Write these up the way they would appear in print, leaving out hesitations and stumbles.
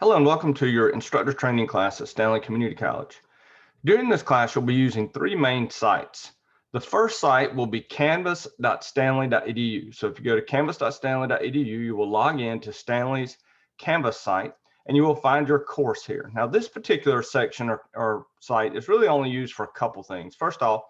Hello and welcome to your instructor training class at Stanley Community College. During this class, you'll be using three main sites. The first site will be canvas.stanley.edu. So if you go to canvas.stanley.edu, you will log in to Stanley's Canvas site and you will find your course here. Now this particular section or site is really only used for a couple things. First off,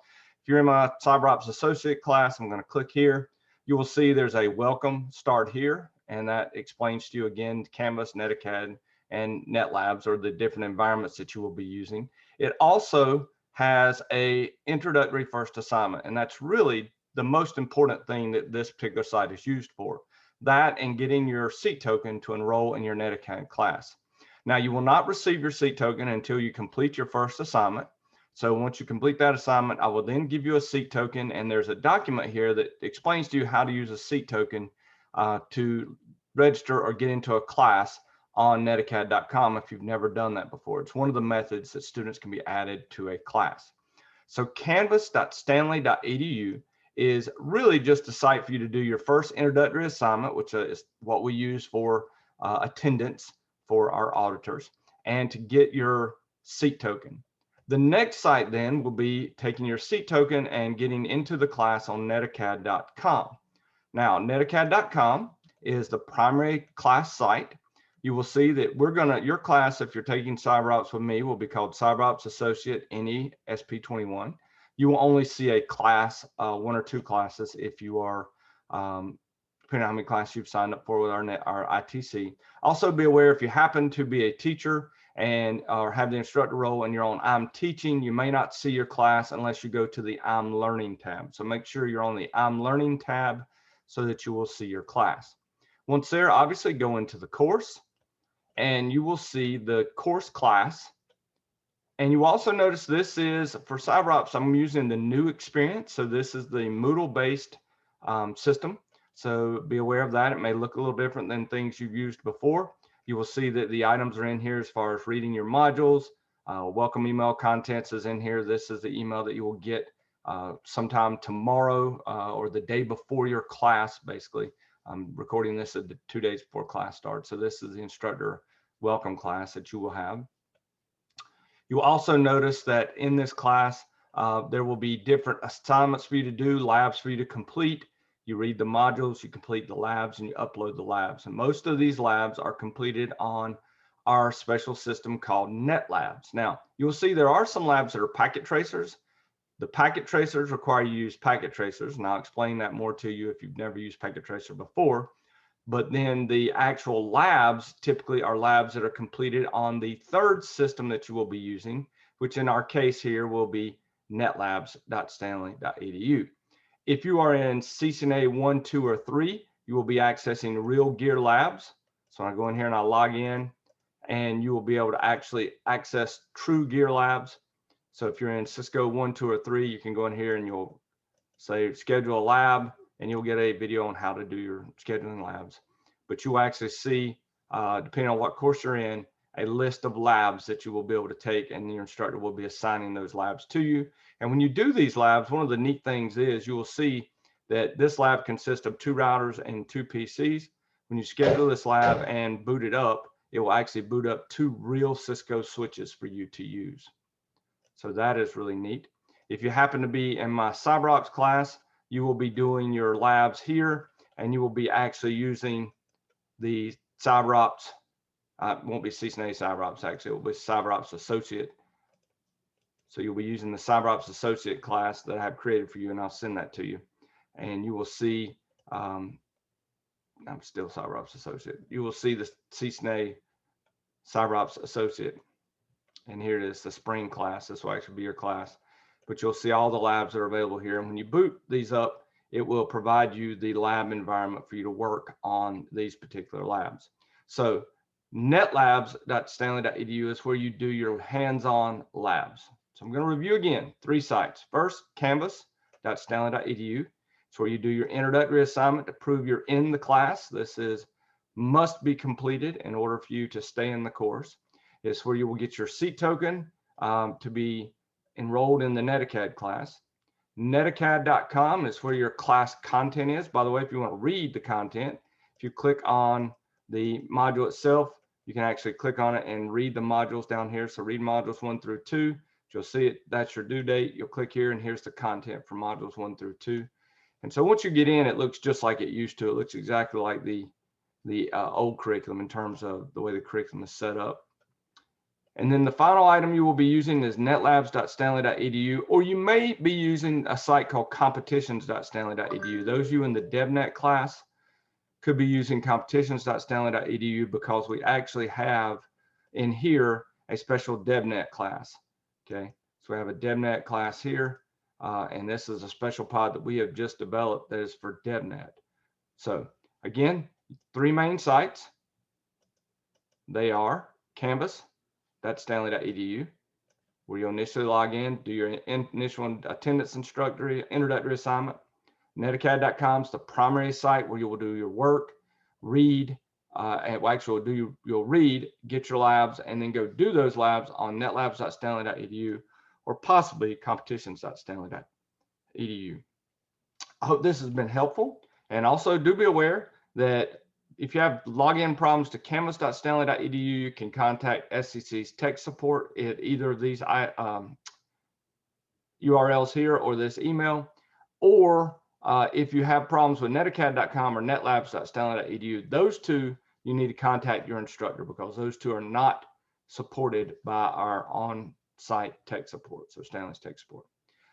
if you're in my Cyberops Associate class, I'm going to click here. You will see there's a welcome start here, and that explains to you again Canvas, Netacad, and Netlabs, or the different environments that you will be using. It also has a introductory first assignment, and that's really the most important thing that this particular site is used for. That and getting your seat token to enroll in your Netacad class. Now, you will not receive your seat token until you complete your first assignment. So once you complete that assignment, I will then give you a seat token, and there's a document here that explains to you how to use a seat token to register or get into a class on netacad.com if you've never done that before. It's one of the methods that students can be added to a class. So canvas.stanley.edu is really just a site for you to do your first introductory assignment, which is what we use for attendance for our auditors, and to get your seat token. The next site then will be taking your seat token and getting into the class on netacad.com. Now, netacad.com is the primary class site. You will see that your class, if you're taking Cyberops with me, will be called Cyberops Associate NE SP21. You will only see a class, one or two classes if you are, depending on how many classes you've signed up for with our ITC. Also be aware if you happen to be a teacher and or have the instructor role and you're on I'm Teaching, you may not see your class unless you go to the I'm Learning tab. So make sure you're on the I'm Learning tab so that you will see your class. Once there, obviously go into the course and you will see the course class. And you also notice this is for Cyberops, I'm using the new experience. So this is the Moodle based system. So be aware of that. It may look a little different than things you've used before. You will see that the items are in here as far as reading your modules. Welcome email contents is in here. This is the email that you will get sometime tomorrow or the day before your class, basically. I'm recording this at the 2 days before class starts. So this is the instructor welcome class that you will have. You will also notice that in this class, there will be different assignments for you to do, labs for you to complete. You read the modules, you complete the labs, and you upload the labs. And most of these labs are completed on our special system called Netlabs. Now, you'll see there are some labs that are packet tracers. The packet tracers require you to use packet tracers, and I'll explain that more to you if you've never used packet tracer before. But then the actual labs typically are labs that are completed on the third system that you will be using, which in our case here will be netlabs.stanley.edu. If you are in CCNA 1, 2, or 3, you will be accessing Real Gear Labs. So I go in here and I log in, and you will be able to actually access True Gear Labs. So if you're in Cisco 1, 2, or 3, you can go in here and you'll say schedule a lab, and you'll get a video on how to do your scheduling labs. But you will actually see, depending on what course you're in, a list of labs that you will be able to take, and your instructor will be assigning those labs to you. And when you do these labs, one of the neat things is you will see that this lab consists of 2 routers and 2 PCs. When you schedule this lab and boot it up, it will actually boot up 2 real Cisco switches for you to use. So that is really neat. If you happen to be in my Cyberops class, you will be doing your labs here, and you will be actually using the Cyberops. It won't be CCNA Cyberops, actually, it will be Cyberops Associate. So you'll be using the Cyberops Associate class that I have created for you, and I'll send that to you. And you will see, I'm still Cyberops Associate. You will see the CCNA Cyberops Associate. And here it is, the spring class. This will actually be your class. But you'll see all the labs that are available here. And when you boot these up, it will provide you the lab environment for you to work on these particular labs. So netlabs.stanley.edu is where you do your hands-on labs. So I'm going to review again 3 sites. First, canvas.stanley.edu. It's where you do your introductory assignment to prove you're in the class. This must be completed in order for you to stay in the course. It's where you will get your seat token to be enrolled in the Netacad class. Netacad.com is where your class content is. By the way, if you want to read the content, if you click on the module itself, you can actually click on it and read the modules down here. So read modules 1 through 2. You'll see it. That's your due date. You'll click here, and here's the content for modules 1 through 2. And so once you get in, it looks just like it used to. It looks exactly like the old curriculum in terms of the way the curriculum is set up. And then the final item you will be using is netlabs.stanley.edu, or you may be using a site called competitions.stanley.edu. Those of you in the DevNet class could be using competitions.stanley.edu because we actually have in here a special DevNet class. Okay, so we have a DevNet class here, and this is a special pod that we have just developed that is for DevNet. So again, 3 main sites. They are Canvas.stanley.edu, where you'll initially log in, do your initial attendance introductory assignment. Netacad.com is the primary site where you will do your work, read, and actually you'll read, get your labs, and then go do those labs on netlabs.stanley.edu or possibly competitions.stanley.edu. I hope this has been helpful, and also do be aware that if you have login problems to canvas.stanley.edu, you can contact SCC's tech support at either of these URLs here or this email, or if you have problems with netacad.com or netlabs.stanley.edu, those two you need to contact your instructor because those two are not supported by our on-site tech support, so Stanley's tech support.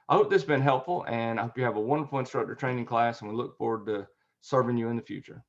I hope this has been helpful, and I hope you have a wonderful instructor training class, and we look forward to serving you in the future.